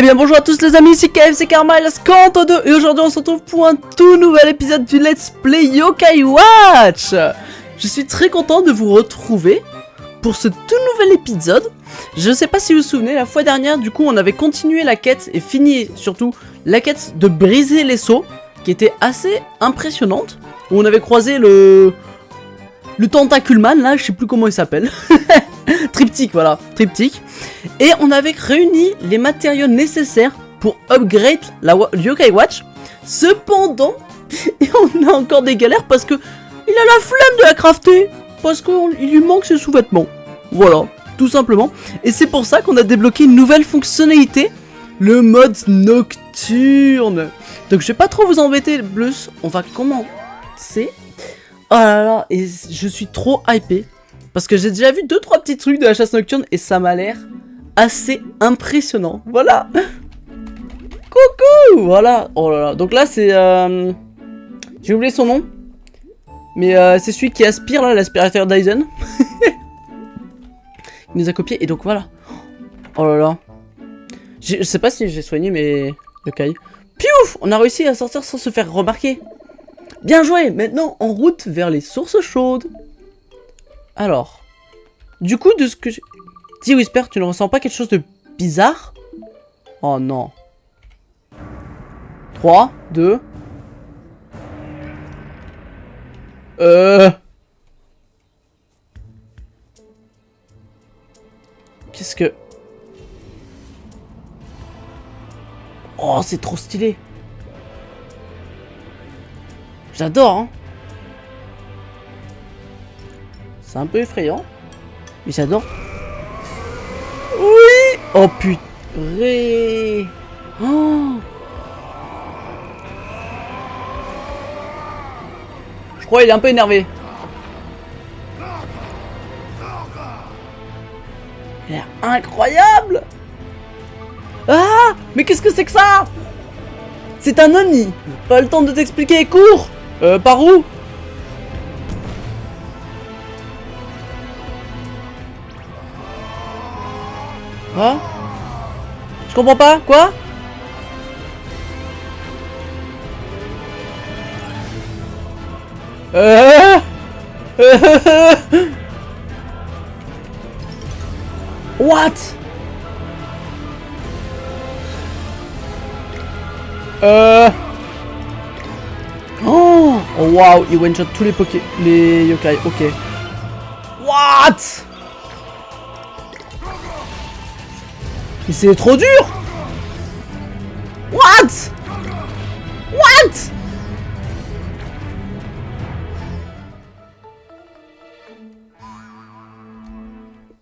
bien bonjour à tous les amis, ici KFC Karma et la Scanto 2 et aujourd'hui on se retrouve pour un tout nouvel épisode du Let's Play Yokai Watch. Je suis très content de vous retrouver pour ce tout nouvel épisode. Je ne sais pas si vous vous souvenez, la fois dernière du coup on avait continué la quête et fini surtout la quête de briser les seaux qui était assez impressionnante. Où on avait croisé le Tentaculman là, je sais plus comment il s'appelle. Triptyque, voilà, triptyque. Et on avait réuni les matériaux nécessaires pour upgrade la Yokai Watch. Cependant, on a encore des galères parce que il a la flemme de la crafter. Parce qu'il lui manque ses sous-vêtements. Voilà, tout simplement. Et c'est pour ça qu'on a débloqué une nouvelle fonctionnalité. Le mode nocturne. Donc je vais pas trop vous embêter plus. On va commencer. Oh là là, et je suis trop hypé. Parce que j'ai déjà vu 2-3 petits trucs de la chasse nocturne et ça m'a l'air assez impressionnant. Voilà. Coucou. Voilà. Oh là là. Donc là c'est... J'ai oublié son nom. Mais c'est celui qui aspire là, l'aspirateur Dyson. Il nous a copié et donc voilà. Oh là là. Je sais pas si j'ai soigné mes yokai. Piouf. On a réussi à sortir sans se faire remarquer. Bien joué. Maintenant en route vers les sources chaudes. Alors, du coup, de ce que j'ai... Dis Whisper, tu ne ressens pas quelque chose de bizarre? Oh non. 3, 2... Qu'est-ce que... Oh, c'est trop stylé. J'adore, hein. C'est un peu effrayant. Mais j'adore. Oui. Oh putain. Oh. Je crois qu'il est un peu énervé. Il est incroyable. Ah. Mais qu'est-ce que c'est que ça? C'est un Oni. Pas le temps de t'expliquer. Cours. Par où? Quoi? Je comprends pas, quoi? What? Oh, oh wow, il one-shot tous les yokai, ok. What? Mais c'est trop dur! What? What?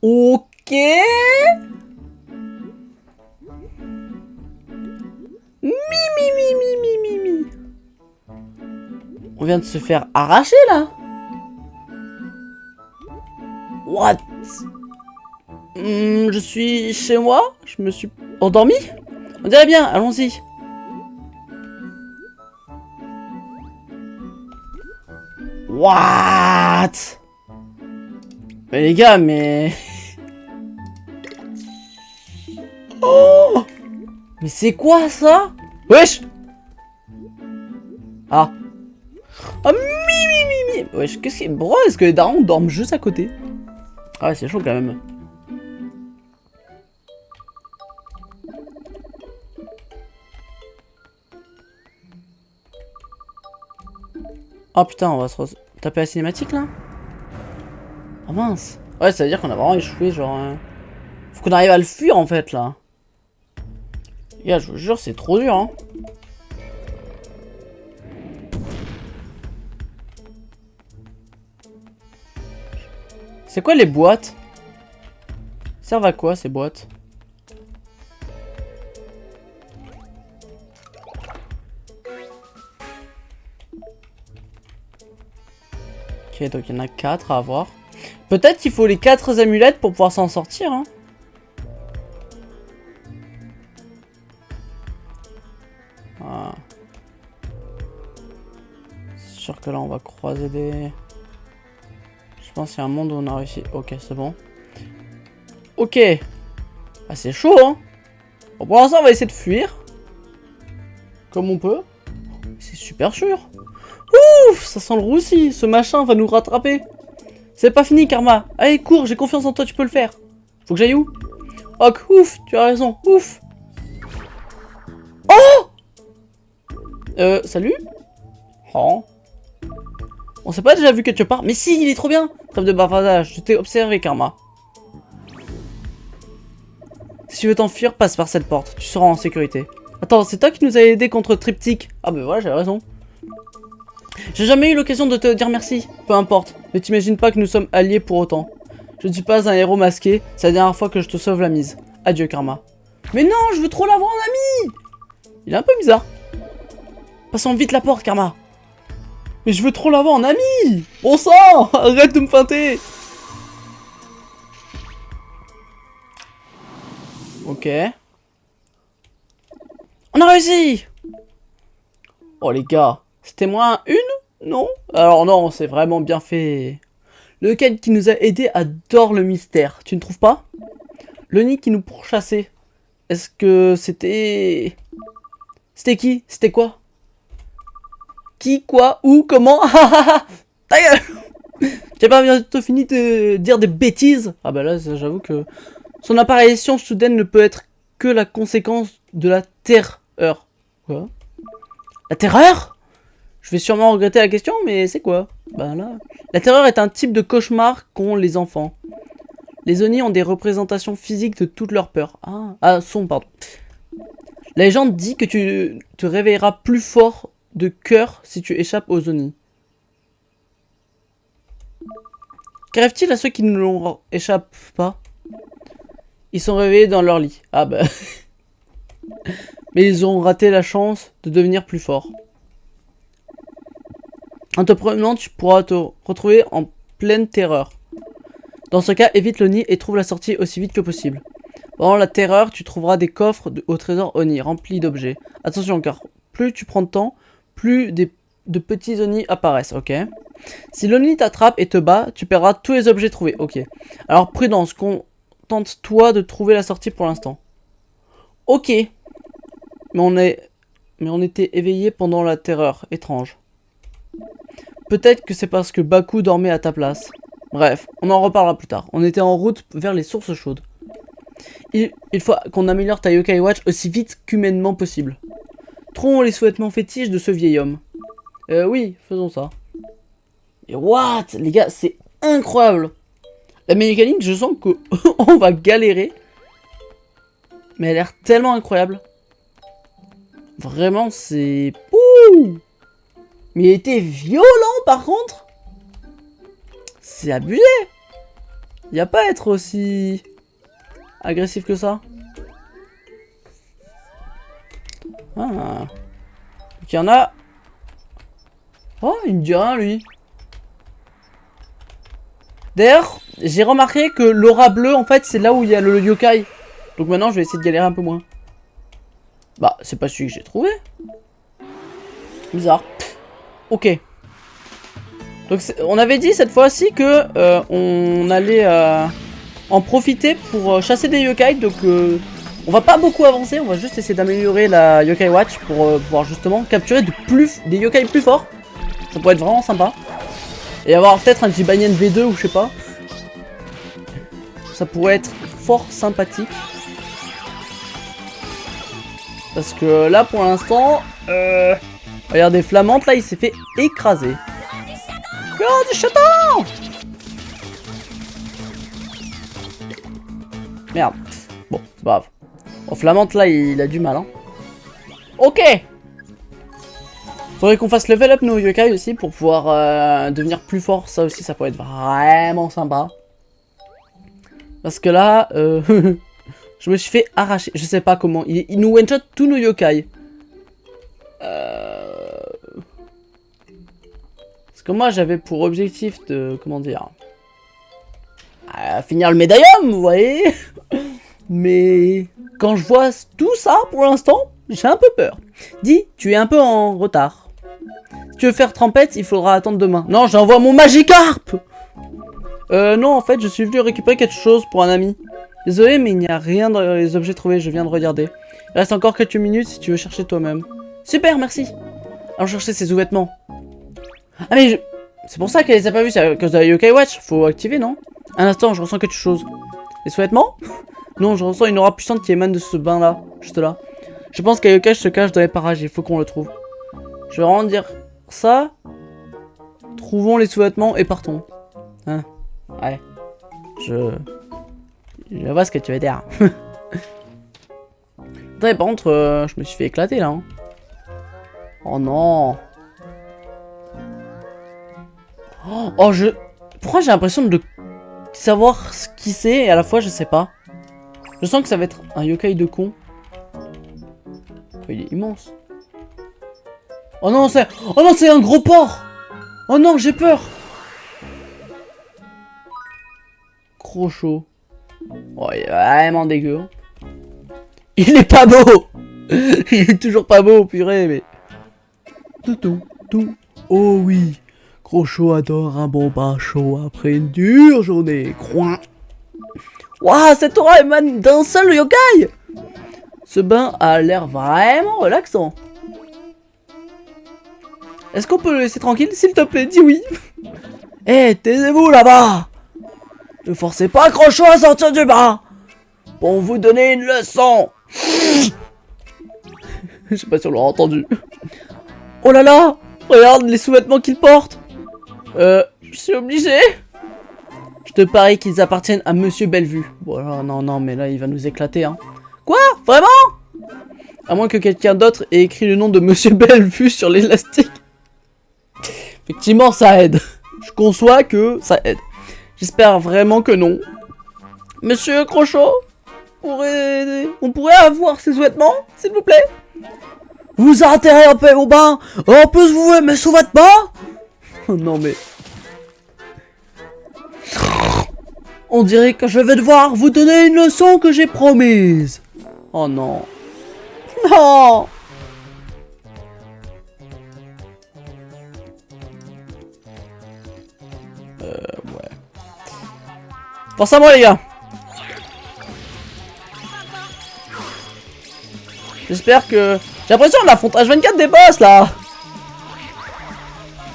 Ok. Mi. On vient de se faire arracher là. What? Je suis chez moi. Je me suis endormi. On dirait bien. Allons-y. What? Mais les gars, mais... Oh! Mais c'est quoi ça? Wesh! Ah. Ah, mi. Wesh, qu'est-ce que... Bro, est-ce que les darons dorment juste à côté? Ah ouais, c'est chaud quand même. Oh putain, on va se taper la cinématique là? Oh mince. Ouais, ça veut dire qu'on a vraiment échoué, genre... Faut qu'on arrive à le fuir en fait là. Yeah, je vous jure, c'est trop dur, hein. C'est quoi les boîtes? Ils servent à quoi ces boîtes? Ok, donc il y en a 4 à avoir. Peut-être qu'il faut les 4 amulettes pour pouvoir s'en sortir, hein. Ah. C'est sûr que là on va croiser des... Je pense qu'il y a un monde où on a réussi. Ok, c'est bon. Ok. Ah, c'est chaud, hein. Bon, pour l'instant, on va essayer de fuir. Comme on peut. C'est super sûr. Ouf, ça sent le roussi. Ce machin va nous rattraper. C'est pas fini, Karma. Allez, cours, j'ai confiance en toi, tu peux le faire. Faut que j'aille où? Oh, ouf, tu as raison, ouf. Oh! Salut? Oh. On s'est pas déjà vu quelque part? Mais si, il est trop bien. Trêve de bavardage, je t'ai observé, Karma. Si tu veux t'enfuir, passe par cette porte. Tu seras en sécurité. Attends, c'est toi qui nous as aidé contre Triptyque. Ah bah voilà, j'avais raison. J'ai jamais eu l'occasion de te dire merci. Peu importe. Ne t'imagine pas que nous sommes alliés pour autant. Je ne suis pas un héros masqué. C'est la dernière fois que je te sauve la mise. Adieu, Karma. Mais non, je veux trop l'avoir en ami. Il est un peu bizarre. Passons vite la porte, Karma. Mais je veux trop l'avoir en ami. Bon sang, arrête de me feinter. Ok. On a réussi. Oh les gars, c'était moins une? Non? Alors non, c'est vraiment bien fait. Le Ken qui nous a aidés adore le mystère, tu ne trouves pas? Le nid qui nous pourchassait. Est-ce que c'était... C'était qui? C'était quoi? Qui, quoi, où, comment? Ta gueule. J'ai pas bientôt fini de dire des bêtises? Ah bah là, j'avoue que... Son apparition soudaine ne peut être que la conséquence de la terreur. Quoi? La terreur? Je vais sûrement regretter la question, mais c'est quoi? Ben là... La terreur est un type de cauchemar qu'ont les enfants. Les Oni ont des représentations physiques de toutes leurs peurs. Pardon. La légende dit que tu te réveilleras plus fort de cœur si tu échappes aux Oni. Qu'arrive-t-il à ceux qui ne l'ont échappé pas? Ils sont réveillés dans leur lit. Ah bah... Mais ils ont raté la chance de devenir plus forts. En te promenant, tu pourras te retrouver en pleine terreur. Dans ce cas, évite le nid et trouve la sortie aussi vite que possible. Pendant la terreur, tu trouveras des coffres au trésor Oni remplis d'objets. Attention car plus tu prends de temps, plus de petits Oni apparaissent, ok? Si l'Oni t'attrape et te bat, tu perdras tous les objets trouvés, ok? Alors prudence, contente-toi de trouver la sortie pour l'instant. Ok. Mais on était éveillés pendant la terreur, étrange. Peut-être que c'est parce que Baku dormait à ta place. Bref, on en reparlera plus tard. On était en route vers les sources chaudes. Il faut qu'on améliore ta Yokai Watch aussi vite qu'humainement possible. Trouvons les souhaitements fétiches de ce vieil homme. Oui, faisons ça. Et what? Les gars, c'est incroyable. La mécanique, je sens qu'on va galérer. Mais elle a l'air tellement incroyable. Vraiment, c'est... Ouh! Mais il était violent, par contre. C'est abusé. Il n'y a pas à être aussi agressif que ça. Ah. Donc il y en a... Oh, il me dit rien, lui. D'ailleurs, j'ai remarqué que l'aura bleue, en fait, c'est là où il y a le yokai. Donc maintenant, je vais essayer de galérer un peu moins. Bah, c'est pas celui que j'ai trouvé. Bizarre. Ok. Donc on avait dit cette fois-ci que on allait en profiter pour chasser des yokai. Donc on va pas beaucoup avancer. On va juste essayer d'améliorer la Yokai Watch pour pouvoir justement capturer des yokai plus forts. Ça pourrait être vraiment sympa. Et avoir peut-être un Jibanyan V2 ou je sais pas. Ça pourrait être fort sympathique. Parce que là pour l'instant... Regardez, Flamante là il s'est fait écraser. Oh du chaton! Merde. Bon, c'est pas grave. Bon, Flamante là il a du mal hein. Ok. Faudrait qu'on fasse level up nos yokai aussi pour pouvoir devenir plus fort. Ça aussi ça pourrait être vraiment sympa. Parce que là je me suis fait arracher. Je sais pas comment. Il nous one shot tous nos yokai. Parce que moi j'avais pour objectif de... Comment dire, finir le médaillum, vous voyez. Mais quand je vois tout ça pour l'instant, j'ai un peu peur. Dis, tu es un peu en retard. Si tu veux faire trempette, il faudra attendre demain. Non, j'envoie mon Magikarp. Non, en fait, je suis venu récupérer quelque chose pour un ami. Désolé, mais il n'y a rien dans les objets trouvés, je viens de regarder. Il reste encore quelques minutes si tu veux chercher toi-même. Super, merci. Allons chercher ces sous-vêtements. Ah mais c'est pour ça qu'elle les a pas vus, c'est à cause de la Yokai Watch. Faut activer, non? Un instant, je ressens quelque chose. Les sous-vêtements? Non, je ressens une aura puissante qui émane de ce bain-là, juste là. Je pense qu'Ayokai se cache dans les parages, il faut qu'on le trouve. Je vais vraiment dire ça. Trouvons les sous-vêtements et partons. Hein? Ouais. Je vois ce que tu veux dire. Attends, par contre, je me suis fait éclater là. Hein. Oh non. Oh, pourquoi j'ai l'impression de savoir ce qui c'est et à la fois je sais pas. Je sens que ça va être un yokai de con. Oh, il est immense. Oh non, c'est un gros porc. Oh non, j'ai peur. Gros chaud. Oh, il est vraiment dégueu. Hein. Il est pas beau. Il est toujours pas beau, purée, mais... Tout. Oh oui. Gros chaud adore un bon bain chaud après une dure journée. Croin. Waouh, cette aura émane d'un seul yokai. Ce bain a l'air vraiment relaxant. Est-ce qu'on peut le laisser tranquille, s'il te plaît? Dis oui. Eh, taisez-vous là-bas. Ne forcez pas Crochot à sortir du bain pour vous donner une leçon. Je sais pas si on l'aura entendu. Oh là là, regarde les sous-vêtements qu'il porte. Je suis obligé. Je te parie qu'ils appartiennent à Monsieur Bellevue. Bon, non, mais là, il va nous éclater, hein. Quoi? Vraiment? À moins que quelqu'un d'autre ait écrit le nom de Monsieur Bellevue sur l'élastique. Effectivement, ça aide. Je conçois que ça aide. J'espère vraiment que non. Monsieur Crochot, on pourrait avoir ces sous-vêtements, s'il vous plaît? Vous intéressez un peu au bain. En plus, vous voulez mes sous-vêtements? Oh non, mais... On dirait que je vais devoir vous donner une leçon que j'ai promise. Oh non. Non. Ouais. Force à moi, les gars. J'espère que... J'ai l'impression qu'on affronte H24 des boss, là.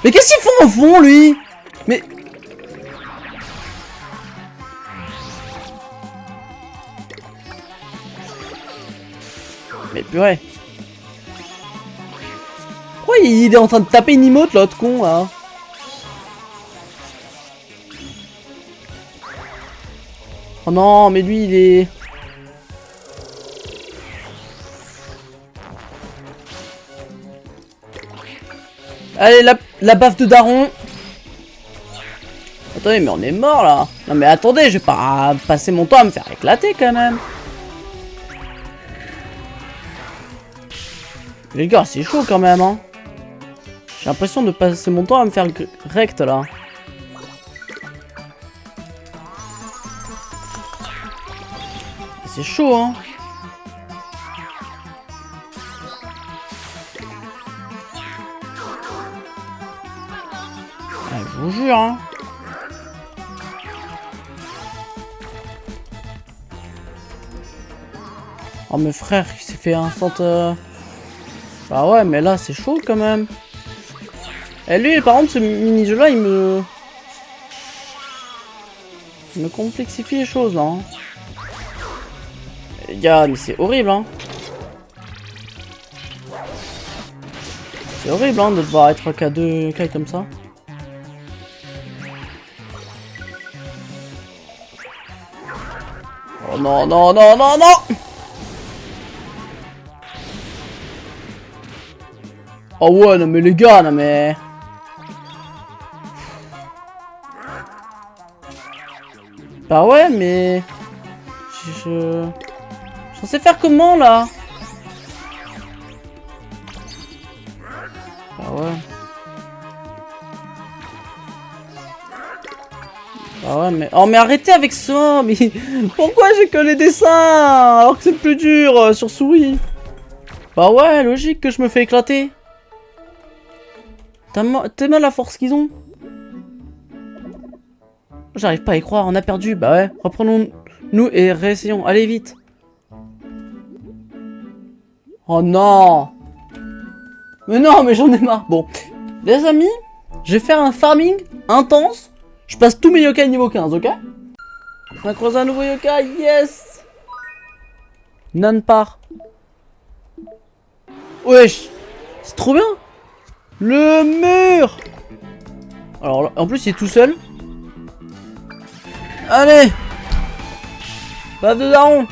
Mais qu'est-ce qu'ils font au fond, lui? Mais... Mais purée. Pourquoi il est en train de taper une emote, l'autre con, là? Oh non, mais lui, il est... Allez, la baffe de daron. Attendez, mais on est mort, là. Non, mais attendez, je vais pas passer mon temps à me faire éclater, quand même. Les gars, c'est chaud, quand même, hein. J'ai l'impression de passer mon temps à me faire rect, là. C'est chaud, hein. Ah, je vous jure, hein. Oh, mes frères, il s'est fait un centre... Bah ouais, mais là, c'est chaud, quand même. Et lui, par contre, ce mini-jeu-là, il me complexifie les choses, là. Hein. Les gars, mais c'est horrible, hein. C'est horrible, hein, de devoir être qu'à 2 cailles comme ça. Oh non, non, non, non, non! Oh ouais, non mais les gars, non mais... Bah ouais, mais... Je suis censé faire comment, là? Bah ouais. Bah ouais, mais... Oh, mais arrêtez avec ça. Mais pourquoi j'ai que les dessins alors que c'est plus dur sur souris? Bah ouais, logique que je me fais éclater. T'es mal la force qu'ils ont. J'arrive pas à y croire, on a perdu. Bah ouais, reprenons-nous et réessayons. Allez, vite. Oh non! Mais non, mais j'en ai marre. Bon, les amis, je vais faire un farming intense. Je passe tous mes yokai niveau 15, ok? On a croisé un nouveau yokai, yes! Nan part. Wesh! C'est trop bien! Le mur! Alors là, en plus il est tout seul. Allez! Bave de daron!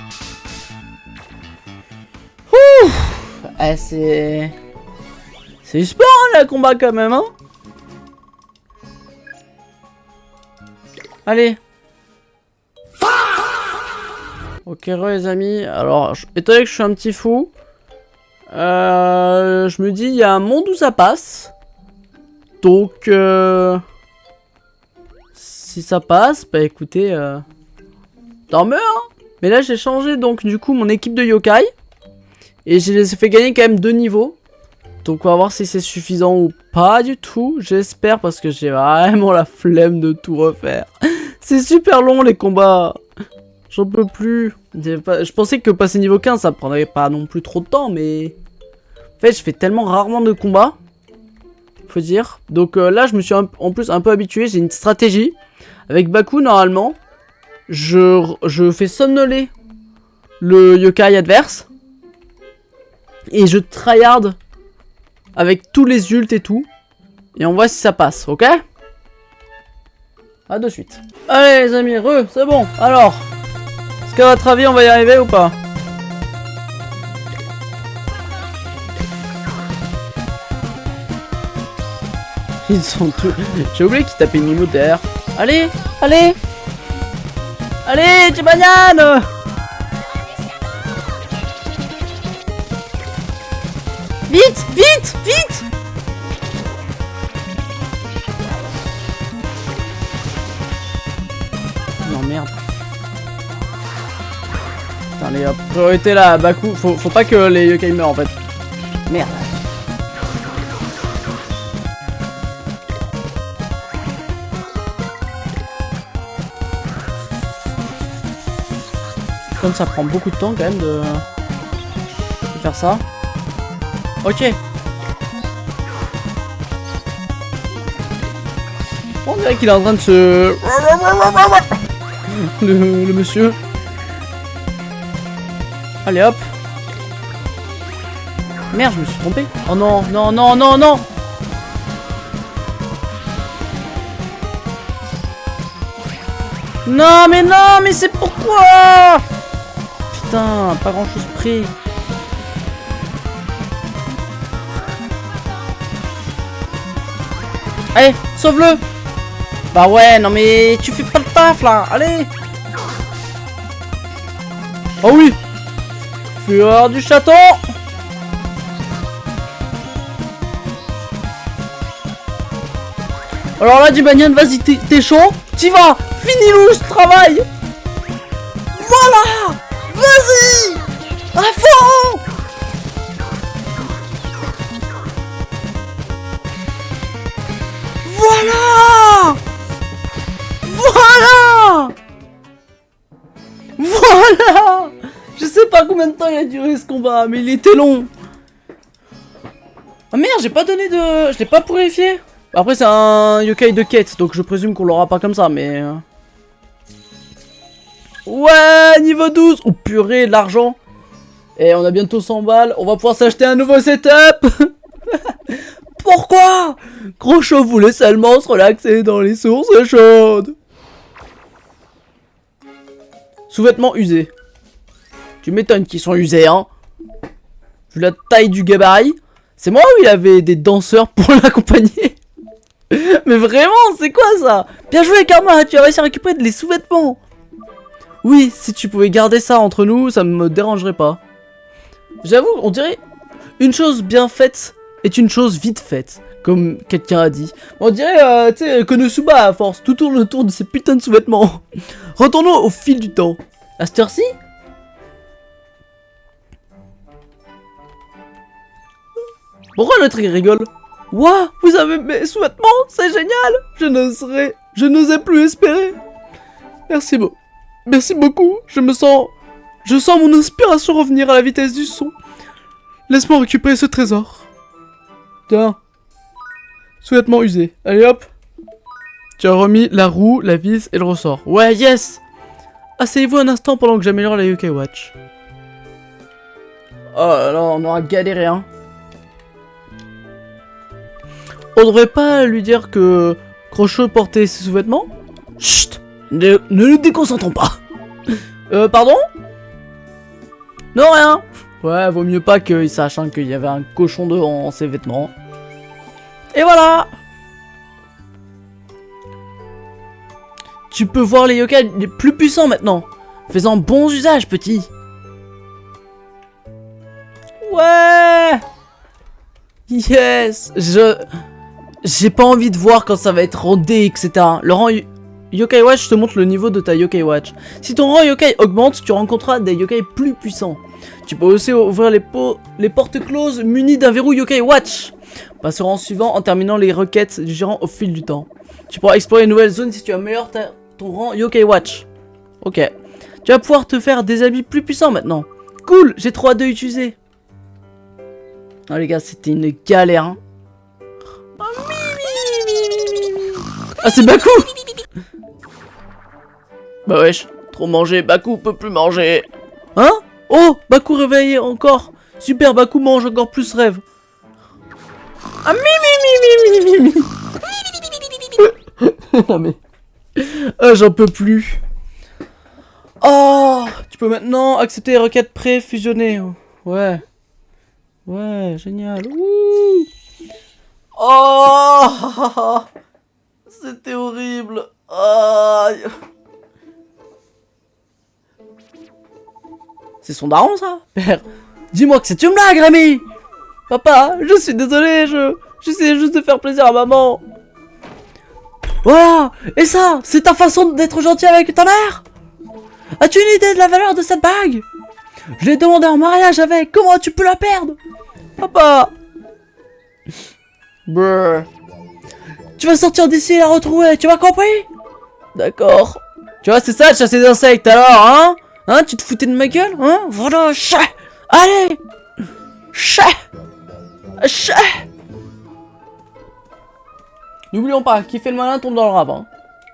Ouh! Eh, c'est du sport, hein, le combat quand même, hein? Allez! Ok, les amis. Alors, étant donné que je suis un petit fou, je me dis, il y a un monde où ça passe. Donc, si ça passe, bah écoutez, tant mieux, hein. Mais là, j'ai changé donc du coup mon équipe de yokai. Et je les ai fait gagner quand même 2 niveaux. Donc on va voir si c'est suffisant ou pas du tout. J'espère parce que j'ai vraiment la flemme de tout refaire. C'est super long les combats. J'en peux plus. Je pensais que passer niveau 15 ça prendrait pas non plus trop de temps. Mais en fait je fais tellement rarement de combats. Faut dire. Donc là je me suis en plus un peu habitué. J'ai une stratégie. Avec Baku normalement. Je fais somnoler le yokai adverse. Et je tryhard avec tous les ults et tout. Et on voit si ça passe, ok? A de suite. Allez les amis, c'est bon. Alors, est-ce qu'à votre avis on va y arriver ou pas? Ils sont tous... J'ai oublié qu'ils tapaient une emote derrière. Allez, allez. Allez, tu banane. Vite, vite, vite. Non, merde. Putain, les priorité là, Baku. Faut pas que les yokai meurent en fait. Merde. Comme ça prend beaucoup de temps quand même de faire ça. Ok. On dirait qu'il est en train de se... le monsieur. Allez hop. Merde, je me suis trompé. Oh non, non, non, non, non. Non, mais c'est pourquoi? Putain, pas grand chose pris. Allez, sauve-le. Bah ouais, non mais tu fais pas le taf là. Allez. Oh oui. Fureur du château. Alors là, Dibanian, vas-y, t'es chaud. T'y vas. Finis-nous ce travail. Voilà. Vas-y. À fond. Voilà. Voilà. Voilà. Je sais pas combien de temps il a duré ce combat, mais il était long. Ah merde, j'ai pas donné de... Je l'ai pas purifié. Après c'est un yokai de quête, donc je présume qu'on l'aura pas comme ça, mais... Ouais, niveau 12. Oh purée, de l'argent. Et on a bientôt 100 balles. On va pouvoir s'acheter un nouveau setup. Pourquoi? Crochot voulait seulement se relaxer dans les sources chaudes. Sous-vêtements usés. Tu m'étonnes qu'ils sont usés, hein. Vu la taille du gabarit. C'est moi ou il avait des danseurs pour l'accompagner? Mais vraiment, c'est quoi ça? Bien joué, Karma, tu as réussi à récupérer les sous-vêtements. Oui, si tu pouvais garder ça entre nous, ça me dérangerait pas. J'avoue, on dirait une chose bien faite est une chose vite faite, comme quelqu'un a dit. On dirait, tu sais, Konosuba à force, tout tourne autour de ces putains de sous-vêtements. Retournons au fil du temps. À cette heure-ci? Pourquoi l'autre il rigole? Ouah, vous avez mes sous-vêtements, c'est génial. Je n'osais plus espérer. Merci beaucoup, je sens mon inspiration revenir à la vitesse du son. Laisse-moi récupérer ce trésor. Tiens. Sous-vêtements usés. Allez hop. Tu as remis la roue, la vis et le ressort. Ouais, yes. Asseyez-vous un instant pendant que j'améliore la Yokai Watch. Oh là là, on aura galéré, hein. On devrait pas lui dire que Crochot portait ses sous-vêtements? Chut. Ne nous déconcentrons pas. Pardon? Non, rien. Ouais, vaut mieux pas qu'il sache hein, qu'il y avait un cochon devant ses vêtements. Et voilà. Tu peux voir les yokai les plus puissants maintenant. Fais-en bon usage, petit. Ouais. Yes. J'ai pas envie de voir quand ça va être rodé, etc. Le rang Yokai Watch te montre le niveau de ta Yokai Watch. Si ton rang Yokai augmente, tu rencontreras des yokai plus puissants. Tu peux aussi ouvrir les portes closes munies d'un verrou Yokai Watch. Passe au rang suivant en terminant les requêtes du gérant au fil du temps. Tu pourras explorer une nouvelle zone si tu améliores ton rang Yokai Watch. Ok. Tu vas pouvoir te faire des habits plus puissants maintenant. Cool, j'ai trop hâte de l'utiliser. Non les gars, c'était une galère. Hein. Ah c'est Baku. Bah wesh, trop mangé, Baku peut plus manger. Hein? Oh, Baku réveillé encore. Super, Baku mange encore plus rêve. Ah mi. Non mais... Ah j'en peux plus. Oh, tu peux maintenant accepter les requêtes pré-fusionnées. Ouais. Ouais, génial. Ouh. Oh, c'était horrible. Aïe. C'est son daron ça? Père, dis-moi que c'est une blague, Rémi. Papa, je suis désolé, j'essayais juste de faire plaisir à maman. Voilà. Et ça, c'est ta façon d'être gentil avec ta mère? As-tu une idée de la valeur de cette bague? Je l'ai demandé en mariage avec, comment tu peux la perdre? Papa. Brrr. Tu vas sortir d'ici et la retrouver, tu m'as compris? D'accord. Tu vois, c'est ça de chasser des insectes alors, hein? Hein, tu te foutais de ma gueule, hein? Voilà, chat. Allez. Chat. Chat. N'oublions pas, qui fait le malin tombe dans le ravin.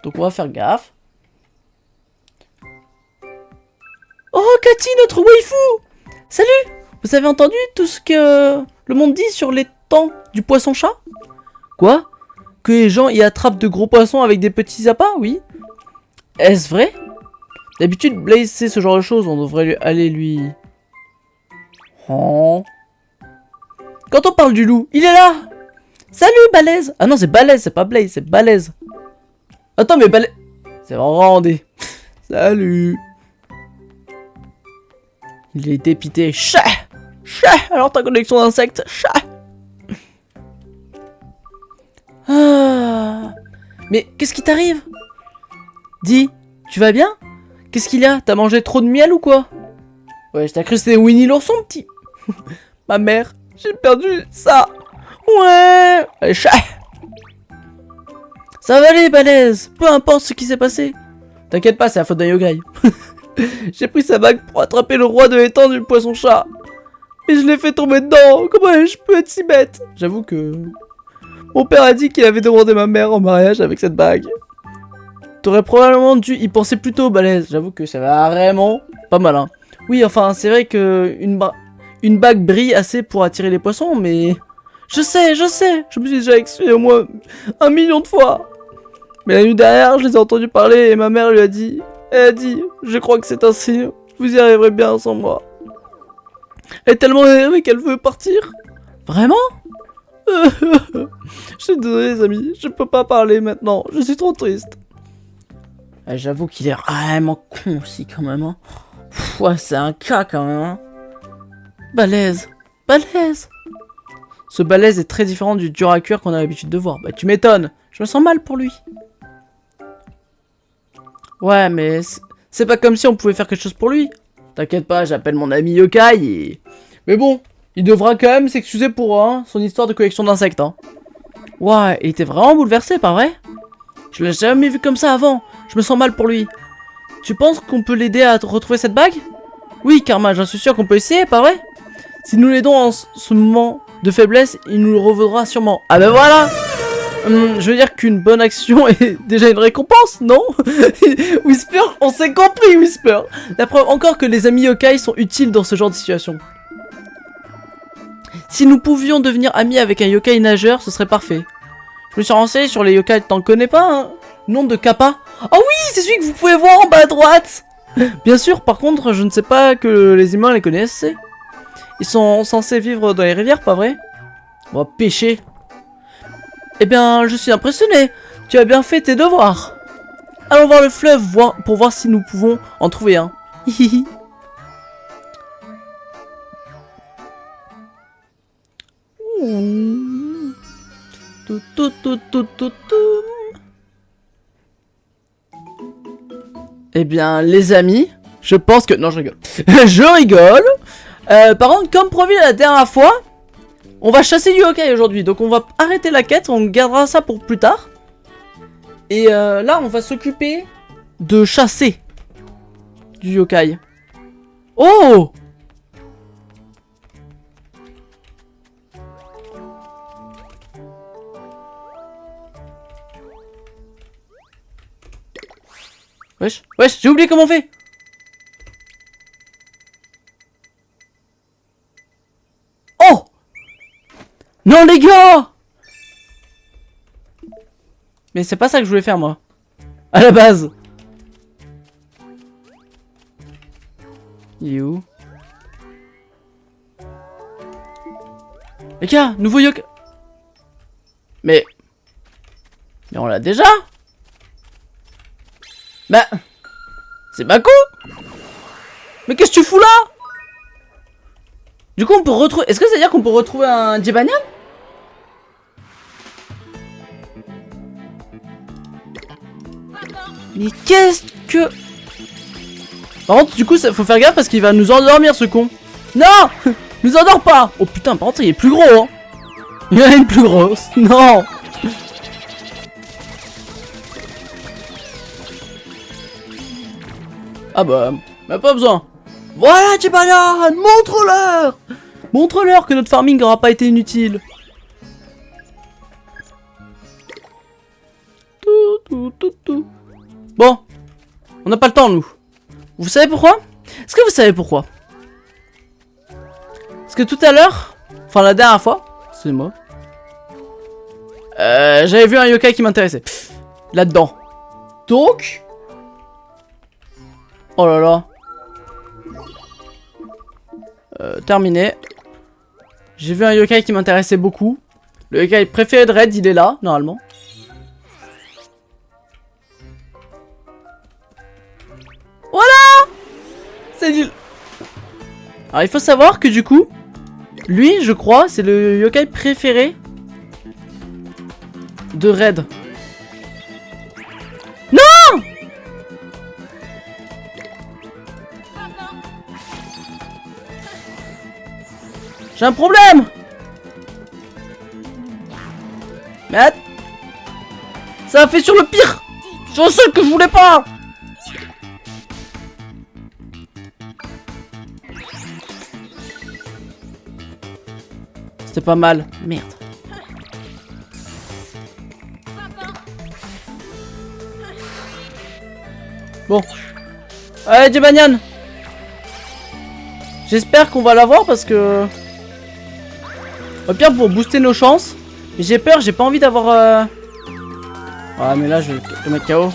Donc on va faire gaffe. Oh, Cathy, notre waifu. Salut. Vous avez entendu tout ce que le monde dit sur les temps du poisson-chat? Quoi? Que les gens y attrapent de gros poissons avec des petits appâts, oui? Est-ce vrai? D'habitude, Blaze sait ce genre de choses, on devrait aller lui... Oh. Quand on parle du loup, il est là! Salut, Balèze! Ah non, c'est Balèze, c'est pas Blaze, c'est Balèze. Attends, mais Balèze... C'est rendé. Salut! Il est dépité. Chat! Chat! Alors ta connexion d'insectes, chat! Ah. Mais qu'est-ce qui t'arrive? Dis, tu vas bien? Qu'est-ce qu'il y a? T'as mangé trop de miel ou quoi? Ouais, je t'ai cru que c'était Winnie l'ourson, petit. Ma mère, j'ai perdu ça. Ouais. Allez, chat. Ça va aller, Balèze. Peu importe ce qui s'est passé. T'inquiète pas, c'est la faute d'un yogai. J'ai pris sa bague pour attraper le roi de l'étang du poisson-chat. Mais je l'ai fait tomber dedans. Comment je peux être si bête? J'avoue que... Mon père a dit qu'il avait demandé ma mère en mariage avec cette bague. T'aurais probablement dû y penser plus tôt, Balèze. J'avoue que ça va vraiment pas mal, hein. Oui, enfin, c'est vrai que une bague brille assez pour attirer les poissons, mais... Je sais, je me suis déjà excusé au moins 1 million de fois. Mais la nuit dernière, je les ai entendus parler et ma mère lui a dit... Elle a dit, je crois que c'est ainsi, vous y arriverez bien sans moi. Elle est tellement énervée qu'elle veut partir. Vraiment? Je suis désolé, les amis, je peux pas parler maintenant, je suis trop triste. J'avoue qu'il est vraiment con aussi quand même. Hein. Ouais, c'est un cas quand même. Hein. Balèze. Balèze. Ce Balèze est très différent du dur à cuire qu'on a l'habitude de voir. Bah tu m'étonnes. Je me sens mal pour lui. Ouais, mais c'est pas comme si on pouvait faire quelque chose pour lui. T'inquiète pas, j'appelle mon ami Yokai et... Mais bon, il devra quand même s'excuser pour hein, son histoire de collection d'insectes. Hein. Ouais, il était vraiment bouleversé, pas vrai? Je l'ai jamais vu comme ça avant. Je me sens mal pour lui. Tu penses qu'on peut l'aider à retrouver cette bague? Oui, Karma, j'en suis sûr qu'on peut essayer, pas vrai? Si nous l'aidons en ce moment de faiblesse, il nous le revaudra sûrement. Ah ben voilà. Je veux dire qu'une bonne action est déjà une récompense, non? Whisper, on s'est compris, Whisper. La preuve encore que les amis yokai sont utiles dans ce genre de situation. Si nous pouvions devenir amis avec un yokai nageur, ce serait parfait. Je me suis renseigné sur les yokai, t'en connais pas, hein? Nom de Kappa. Oh oui, c'est celui que vous pouvez voir en bas à droite. Bien sûr, par contre, je ne sais pas que les humains les connaissent. Ils sont censés vivre dans les rivières, pas vrai? On va pêcher. Eh bien, je suis impressionné. Tu as bien fait tes devoirs. Allons voir le fleuve pour voir si nous pouvons en trouver un. Hihihi. Eh bien, les amis, je pense que... Non, je rigole. Je rigole. Par contre, comme promis la dernière fois, on va chasser du yokai aujourd'hui. Donc, on va arrêter la quête. On gardera ça pour plus tard. Et là, on va s'occuper de chasser du yokai. Oh! Wesh, wesh, j'ai oublié comment on fait. Oh! Non les gars! Mais c'est pas ça que je voulais faire moi. À la base. Il est où? Les gars, nouveau yokai. Mais on l'a déjà? Bah, c'est Mako. Mais qu'est-ce que tu fous là? Du coup on peut retrouver... Est-ce que ça veut dire qu'on peut retrouver un Jibanyan? Mais qu'est-ce que... Par contre du coup ça faut faire gaffe parce qu'il va nous endormir ce con. Non. Nous endort pas. Oh putain par contre il est plus gros hein. Il y en a une plus grosse. Non. Ah bah pas besoin. Voilà Jibanyan, montre-leur. Montre-leur que notre farming n'aura pas été inutile. Bon, on n'a pas le temps nous. Vous savez pourquoi? Est-ce que vous savez pourquoi? Parce que tout à l'heure, enfin la dernière fois, c'est moi, j'avais vu un yokai qui m'intéressait. Là-dedans. Donc... Oh là là. Terminé. J'ai vu un yokai qui m'intéressait beaucoup. Le yokai préféré de Red, il est là, normalement. Voilà. C'est nul. Alors il faut savoir que du coup, lui, je crois, c'est le yokai préféré de Red. Non! J'ai un problème. Mais ça a fait sur le pire. Sur le seul que je voulais pas. C'était pas mal. Merde. Bon. Allez, Jibanyan. J'espère qu'on va l'avoir parce que... Au pire pour booster nos chances. Mais j'ai peur, j'ai pas envie d'avoir... Ouais mais là je vais te mettre KO.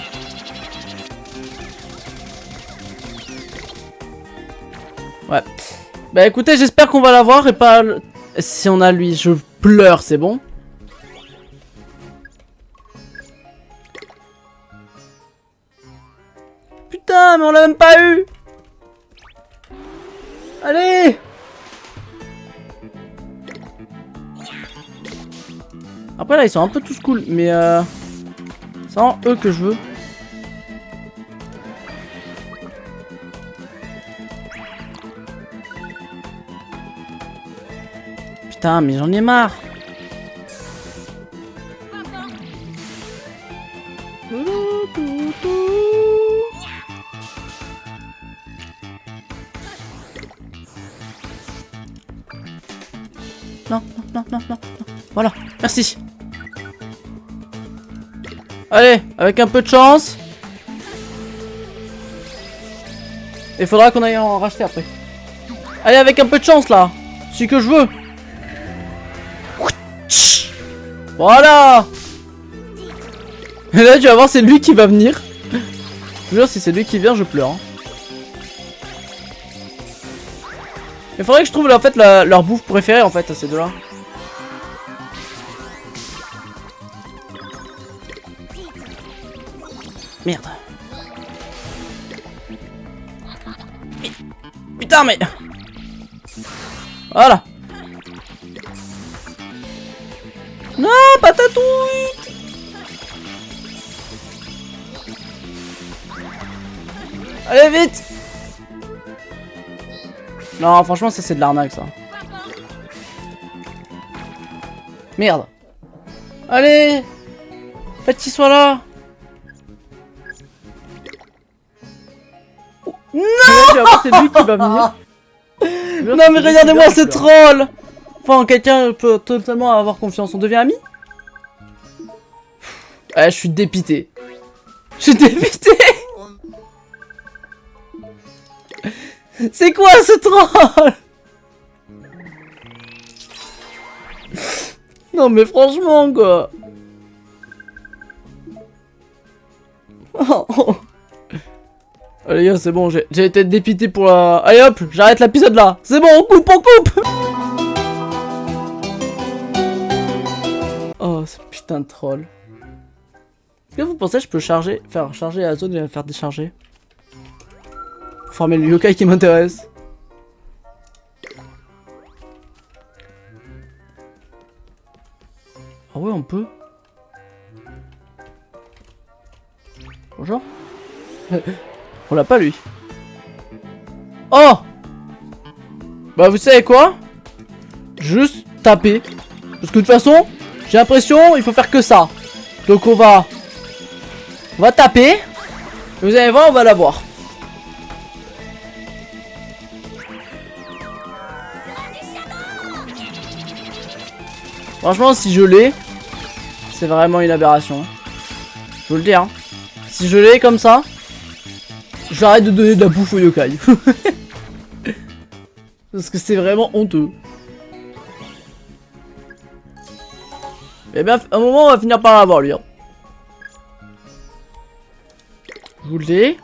Ouais. Bah écoutez, j'espère qu'on va l'avoir et pas... Si on a lui, je pleure, c'est bon. Putain, mais on l'a même pas eu. Allez. Après là ils sont un peu tous cool, mais c'est vraiment eux que je veux. Putain mais j'en ai marre. non. Voilà, merci. Allez, avec un peu de chance. Il faudra qu'on aille en racheter après. Allez, avec un peu de chance là. C'est que je veux. Voilà. Et là, tu vas voir, c'est lui qui va venir. Je vous jure, si c'est lui qui vient, je pleure. Hein. Il faudrait que je trouve en fait leur bouffe préférée en fait à ces deux-là. Merde. Putain mais... Voilà. Non, patatouille. Allez vite. Non, franchement, ça c'est de l'arnaque, ça. Merde. Allez. Faites qu'il soit là. Non. C'est lui qui va venir. Non mais regardez-moi ce troll. Enfin, quelqu'un peut totalement avoir confiance. On devient amis. Je suis dépité. Je suis dépité. C'est quoi ce troll? Non mais franchement quoi. Oh. Allez gars, c'est bon, j'ai été dépité pour la... Allez hop, j'arrête l'épisode là. C'est bon, on coupe, on coupe. Oh, ce putain de troll. Est-ce que vous pensez que je peux faire charger la zone et la faire décharger? Former le yokai qui m'intéresse. Ah ouais, on peut. Bonjour. On l'a pas lui. Oh. Bah vous savez quoi? Juste taper. Parce que de toute façon, j'ai l'impression il faut faire que ça. Donc on va taper. Et vous allez voir, on va l'avoir. Franchement, si je l'ai, c'est vraiment une aberration. Je vous le dis, hein. Si je l'ai comme ça, j'arrête de donner de la bouffe au yokai. Parce que c'est vraiment honteux. Et bien, à un moment, on va finir par l'avoir, lui. Hein. Je vous l'ai.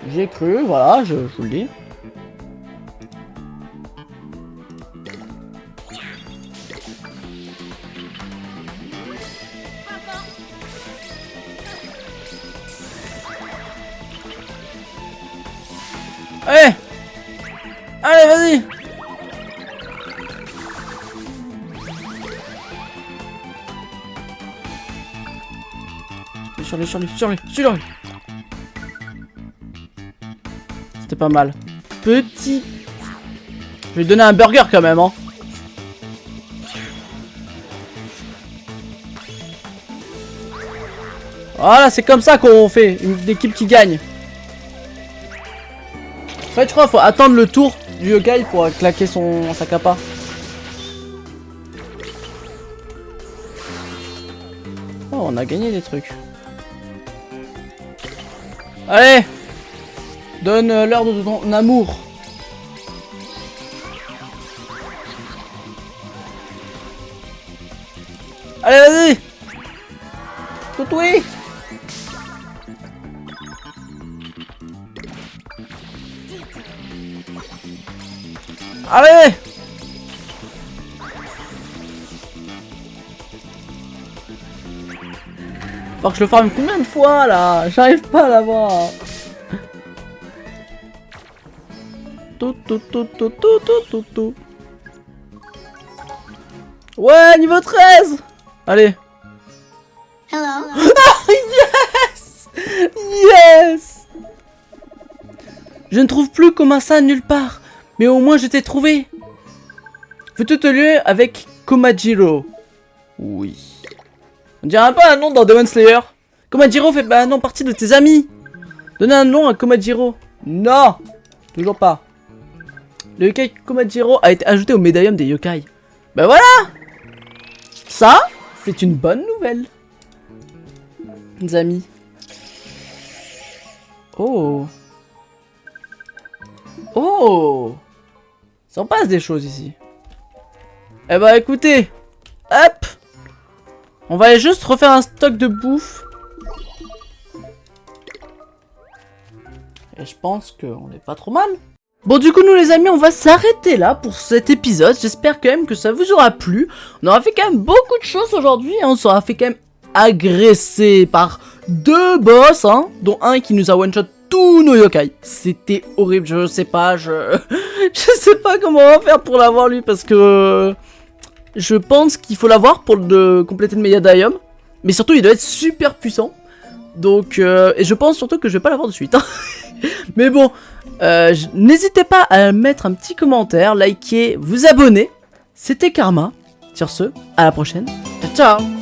J'ai cru, voilà, je vous le dis. Allez. Allez, vas-y. Sur lui. C'était pas mal. Petit. Je vais lui donner un burger quand même, hein. Voilà, c'est comme ça qu'on fait une équipe qui gagne. En fait, je crois qu'il faut attendre le tour du yokai pour claquer sa capa. Oh, on a gagné des trucs. Allez! Donne l'heure de ton amour. Allez, vas-y! Tout oui! Allez! Faut que je le farme combien de fois là? J'arrive pas à l'avoir. Tout. Ouais, niveau 13! Allez. Hello. Yes! Yes! Je ne trouve plus Komasa nulle part. Mais au moins je t'ai trouvé. Veux-tu te lier avec Komajiro? Oui. On dirait pas un nom dans Demon Slayer. Komajiro fait non partie de tes amis. Donne un nom à Komajiro. Non. Toujours pas. Le yokai Komajiro a été ajouté au médaillum des yokai. Ben voilà! Ça, c'est une bonne nouvelle. Les amis. Oh. Oh. Ça en passe des choses ici. Eh bah écoutez. Hop. On va juste refaire un stock de bouffe. Et je pense qu'on est pas trop mal. Bon du coup nous les amis on va s'arrêter là pour cet épisode. J'espère quand même que ça vous aura plu. On aura fait quand même beaucoup de choses aujourd'hui. Hein. On s'aura fait quand même agresser par 2 boss. Hein, dont un qui nous a one shot tous nos yokai. C'était horrible, je sais pas. Je sais pas comment on va faire pour l'avoir lui. Parce que je pense qu'il faut l'avoir pour compléter le médaillum. Mais surtout il doit être super puissant. Donc et je pense surtout que je vais pas l'avoir de suite. Hein. Mais bon, n'hésitez pas à mettre un petit commentaire, liker, vous abonner. C'était Karma. Sur ce, à la prochaine. Ciao ciao.